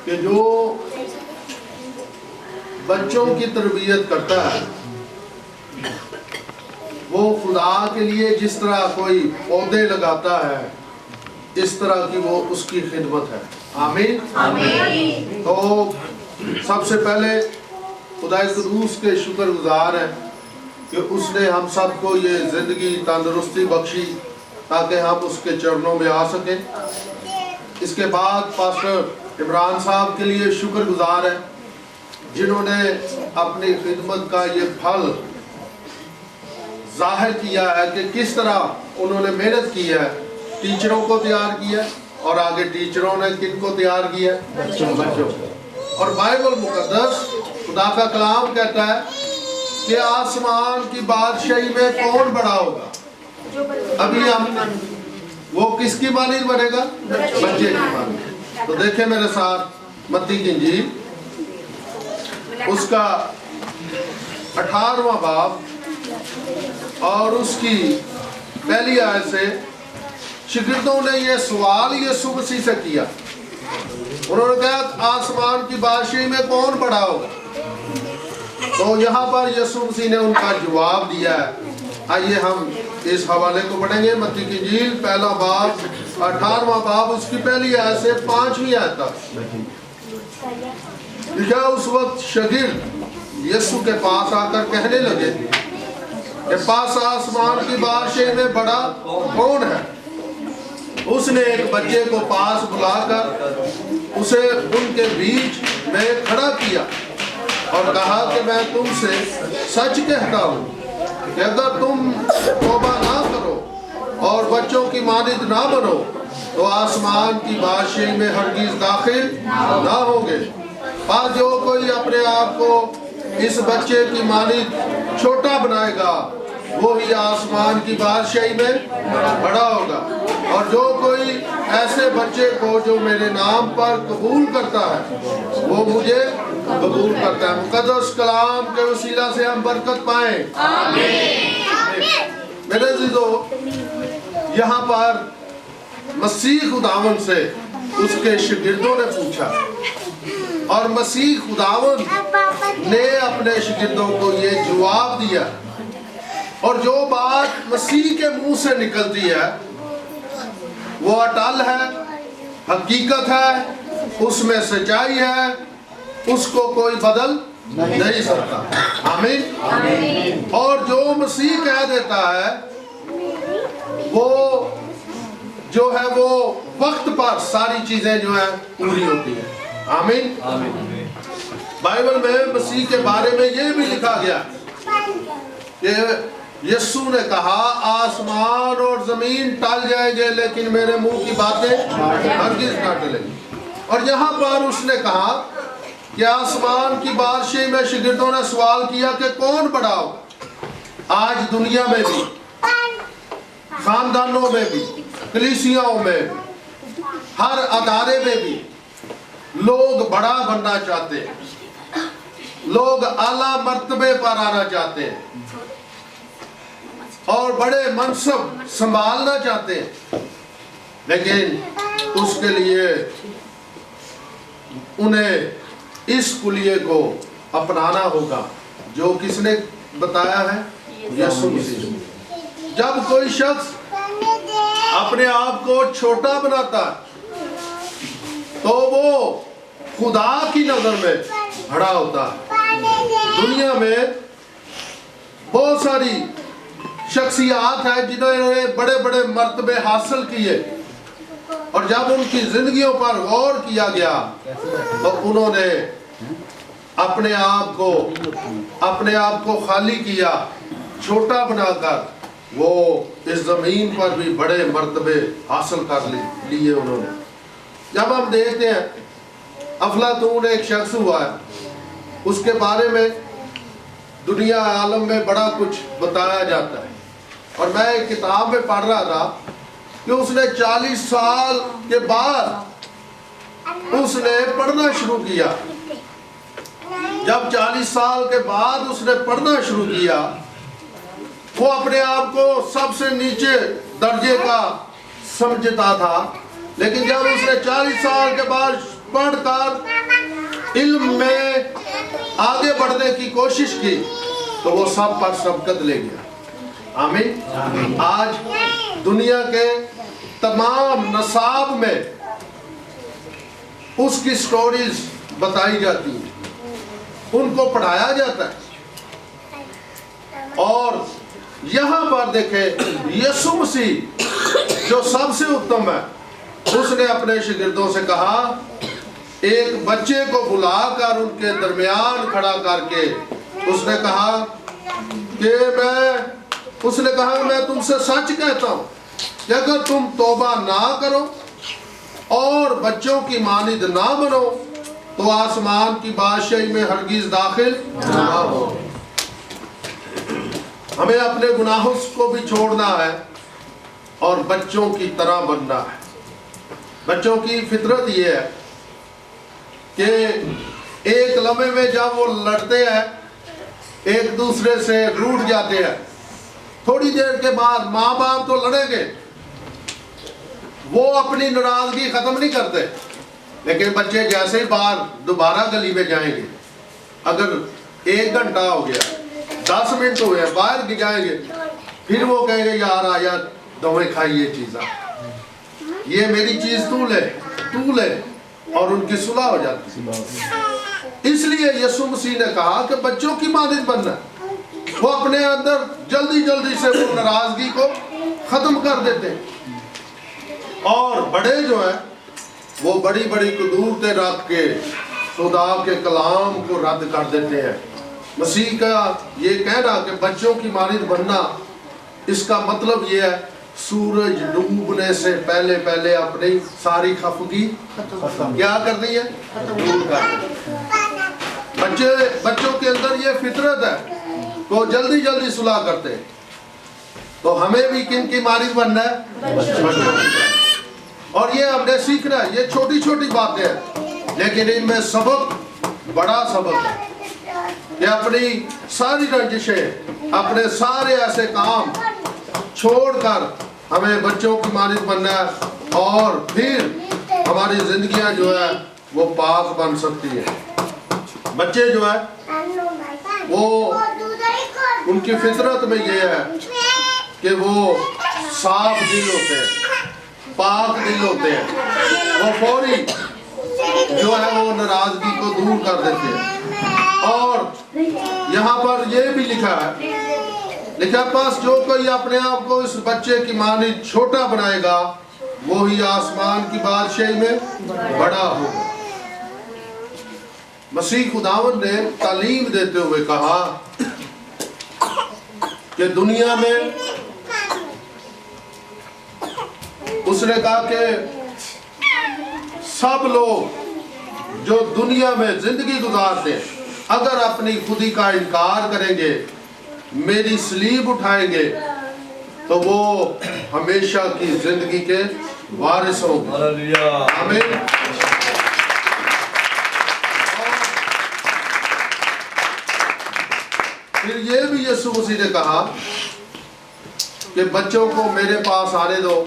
کہ جو بچوں کی تربیت کرتا ہے وہ خدا کے لیے جس طرح کوئی پودے لگاتا ہے اس طرح کی وہ اس کی خدمت ہے. آمین. آمین. تو سب سے پہلے خدا قدوس کے شکر گزار ہیں کہ اس نے ہم سب کو یہ زندگی تندرستی بخشی تاکہ ہم اس کے چرنوں میں آ سکیں. اس کے بعد پاسٹر عمران صاحب کے لیے شکر گزار ہیں جنہوں نے اپنی خدمت کا یہ پھل ظاہر کیا ہے کہ کس طرح انہوں نے محنت کی ہے. ٹیچروں کو تیار کیا اور آگے ٹیچروں نے کن کو تیار کیا؟ بچوں. اور بائبل مقدس خدا کا کلام کہتا ہے کہ آسمان کی بادشاہی میں کون بڑا ہوگا؟ ابھی ہم وہ کس کی مانند بنے گا؟ بچے کی مانند. تو دیکھیں میرے ساتھ متی کی انجیل اس کا 18واں باب اور اس کی پہلی آیت سے شاگردوں نے یہ سوال یسوع مسیح سے کیا. انہوں نے کہا آسمان کی بادشاہی میں کون بڑا ہوگا؟ تو یہاں پر یسوع مسیح نے ان کا جواب دیا ہے. آئیے ہم اس حوالے کو پڑھیں گے. متی کی انجیل پہلا باب 18واں باب اس کی پہلی آیت سے 5ویں آیت تک لکھا. اس وقت شاگرد یسوع کے پاس آ کر کہنے لگے کہ پاس آسمان کی بادشاہی میں بڑا کون ہے؟ اس نے ایک بچے کو پاس بلا کر اسے ان کے بیچ میں کھڑا کیا اور کہا کہ میں تم سے سچ کہتا ہوں کہ اگر تم توبہ نہ کرو اور بچوں کی مانند نہ بنو تو آسمان کی بادشاہی میں ہرگز داخل نہ ہوگے. پر جو کوئی اپنے آپ کو اس بچے کی مانند چھوٹا بنائے گا وہی آسمان کی بادشاہی میں بڑا ہوگا. اور جو کوئی ایسے بچے کو جو میرے نام پر قبول کرتا ہے وہ مجھے قبول کرتا ہے. مقدس کلام کے وسیلہ سے ہم برکت پائیں. میرے عزیزو یہاں پر مسیح خداوند سے اس کے شاگردوں نے پوچھا اور مسیح خداوند نے اپنے شاگردوں کو یہ جواب دیا. اور جو بات مسیح کے منہ سے نکلتی ہے وہ اٹل ہے, حقیقت ہے, اس میں سچائی ہے, اس کو کوئی بدل نہیں سکتا. آمین. اور جو مسیح کہہ دیتا ہے وہ جو ہے وہ وقت پر ساری چیزیں جو ہیں پوری ہوتی ہیں. آمین. بائبل میں مسیح کے بارے میں یہ بھی لکھا گیا کہ یسوع نے کہا آسمان اور زمین ٹل جائیں گے لیکن میرے منہ کی باتیں ہرگز نہ ٹلیں گی. اور یہاں پر اس نے کہا کہ آسمان کی بادشاہی میں شاگردوں نے سوال کیا کہ کون بڑا ہو. آج دنیا میں بھی, خاندانوں میں بھی, کلیسیاؤں میں, ہر ادارے میں بھی لوگ بڑا بننا چاہتے ہیں, لوگ اعلیٰ مرتبے پر آنا چاہتے ہیں اور بڑے منصب سنبھالنا چاہتے ہیں. لیکن اس کے لیے انہیں اس کلیے کو اپنانا ہوگا جو کس نے بتایا ہے؟ یسوع مسیح. جب کوئی شخص اپنے آپ کو چھوٹا بناتا ہے تو وہ خدا کی نظر میں بڑا ہوتا ہے. دنیا میں بہت ساری شخصیات ہیں جنہوں نے بڑے بڑے مرتبے حاصل کیے اور جب ان کی زندگیوں پر غور کیا گیا تو انہوں نے اپنے آپ کو خالی کیا, چھوٹا بنا کر وہ اس زمین پر بھی بڑے مرتبے حاصل کر لیے انہوں نے. جب ہم دیکھتے ہیں افلاطون ایک شخص ہوا ہے, اس کے بارے میں دنیا عالم میں بڑا کچھ بتایا جاتا ہے. اور میں ایک کتاب میں پڑھ رہا تھا کہ اس نے 40 سال کے بعد اس نے پڑھنا شروع کیا. جب 40 سال کے بعد اس نے پڑھنا شروع کیا وہ اپنے آپ کو سب سے نیچے درجے کا سمجھتا تھا لیکن جب اس نے 40 سال کے بعد پڑھ کر علم میں آگے بڑھنے کی کوشش کی تو وہ سب پر سبقت لے گیا۔ آمین۔ آج دنیا کے تمام نصاب میں اس کی سٹوریز بتائی جاتی ہیں، ان کو پڑھایا جاتا ہے۔ اور یہاں پر دیکھیں یسوع مسیح جو سب سے اتم ہے، اس نے اپنے شاگردوں سے کہا، ایک بچے کو بلا کر ان کے درمیان کھڑا کر کے اس نے کہا کہ میں تم سے سچ کہتا ہوں کہ اگر تم توبہ نہ کرو اور بچوں کی مانند نہ بنو تو آسمان کی بادشاہی میں ہرگز داخل نہ ہو۔ ہمیں اپنے گناہوں کو بھی چھوڑنا ہے اور بچوں کی طرح بننا ہے۔ بچوں کی فطرت یہ ہے کہ ایک لمحے میں جب وہ لڑتے ہیں، ایک دوسرے سے روٹھ جاتے ہیں، تھوڑی دیر کے بعد ماں باپ تو لڑیں گے، وہ اپنی ناراضگی ختم نہیں کرتے، لیکن بچے جیسے ہی باہر دوبارہ گلی میں جائیں گے، اگر 1 گھنٹہ ہو گیا، 10 منٹ ہوئے باہر جائیں گے، پھر وہ کہیں گے یار آیا دوئے کھائی یہ چیزاں، یہ میری چیز تو لے، اور ان کی صلح ہو جاتی ہے۔ اس لیے یسوع مسیح نے کہا کہ بچوں کی مانند بننا، وہ اپنے اندر جلدی سے وہ ناراضگی کو ختم کر دیتے ہیں، اور بڑے جو ہیں وہ بڑی قدورتیں رکھ کے خدا کے کلام کو رد کر دیتے ہیں۔ مسیح کا یہ کہنا کہ بچوں کی مانند بننا، اس کا مطلب یہ ہے سورج ڈوبنے سے پہلے اپنی ساری خفگی کیا کر دی ہے، دور کر دی۔ بچوں کے اندر یہ فطرت ہے تو جلدی صلح کرتے ہیں، تو ہمیں بھی کن کی مانند بننا ہے، اور یہ ہم نے سیکھنا ہے۔ یہ چھوٹی باتیں ہیں لیکن ان میں سبق بڑا سبق ہے کہ اپنی ساری رنجشیں، اپنے سارے ایسے کام چھوڑ کر ہمیں بچوں کی مانند بننا ہے، اور پھر ہماری زندگیاں جو ہے وہ پاک بن سکتی ہیں۔ بچے جو ہے وہ ان کی فطرت میں یہ ہے کہ وہ صاف دل ہوتے ہیں، پاک دل ہوتے ہیں، وہ فوری جو ہے وہ ناراضگی کو دور کر دیتے ہیں۔ اور یہاں پر یہ بھی لکھا ہے پاس جو کوئی اپنے آپ کو اس بچے کی مانند چھوٹا بنائے گا وہی آسمان کی بادشاہی میں بڑا ہوگا۔ مسیح خداوند نے تعلیم دیتے ہوئے کہا کہ دنیا میں اس نے کہا کہ سب لوگ جو دنیا میں زندگی گزارتے اگر اپنی خودی کا انکار کریں گے، میری صلیب اٹھائیں گے، تو وہ ہمیشہ کی زندگی کے وارث ہوں گے۔ آمین۔ پھر یہ بھی یسوع مسیح نے کہا کہ بچوں کو میرے پاس آنے دو،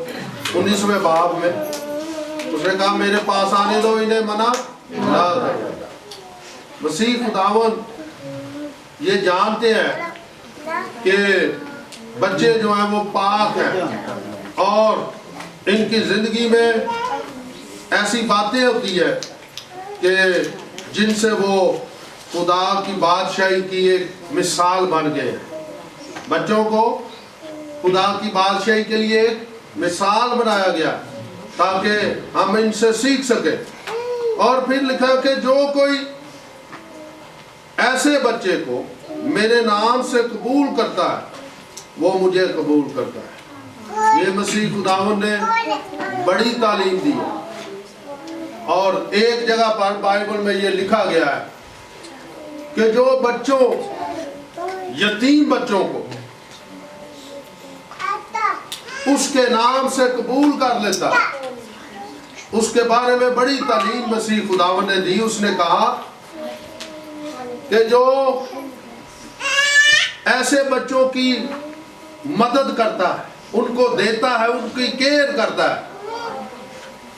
19ویں باب میں اس نے کہا میرے پاس آنے دو، انہیں منع نہ کرو۔ مسیح خداوند یہ جانتے ہیں کہ بچے جو ہیں وہ پاک ہیں، اور ان کی زندگی میں ایسی باتیں ہوتی ہے کہ جن سے وہ خدا کی بادشاہی کی ایک مثال بن گئے۔ بچوں کو خدا کی بادشاہی کے لیے ایک مثال بنایا گیا تاکہ ہم ان سے سیکھ سکیں۔ اور پھر لکھا کہ جو کوئی ایسے بچے کو میرے نام سے قبول کرتا ہے وہ مجھے قبول کرتا ہے۔ یہ مسیح خداوند نے بڑی تعلیم دی، اور ایک جگہ پر بائبل میں یہ لکھا گیا ہے کہ جو بچوں، یتیم بچوں کو اس کے نام سے قبول کر لیتا، اس کے بارے میں بڑی تعلیم مسیح خداوند نے دی۔ اس نے کہا کہ جو ایسے بچوں کی مدد کرتا ہے، ان کو دیتا ہے، ان کی کیئر کرتا ہے،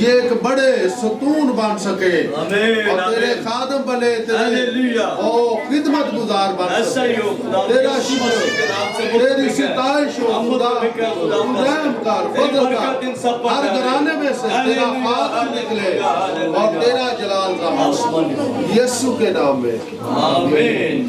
یہ ایک بڑے ستون بن سکے آمین، اور تیرے آمین۔ خادم بنے تیرے ہلیلویا۔ خدمت گزار بن ایسا ہی ہو سکے خدا، تیرا یسوع مسیح کے نام سے شکر تیری متفق ہے۔ ستائش ہو ہم خدا متفق ہے خدا تو رحم کر تیری فضل برکت ان سب کر پر ہر ڈالے۔ گھرانے میں سے تیرا ہلیلویا، خادم نکلے ہلیلویا، اور تیرا جلال ظاہر آسمان ہو۔ یسوع کے نام میں آمین۔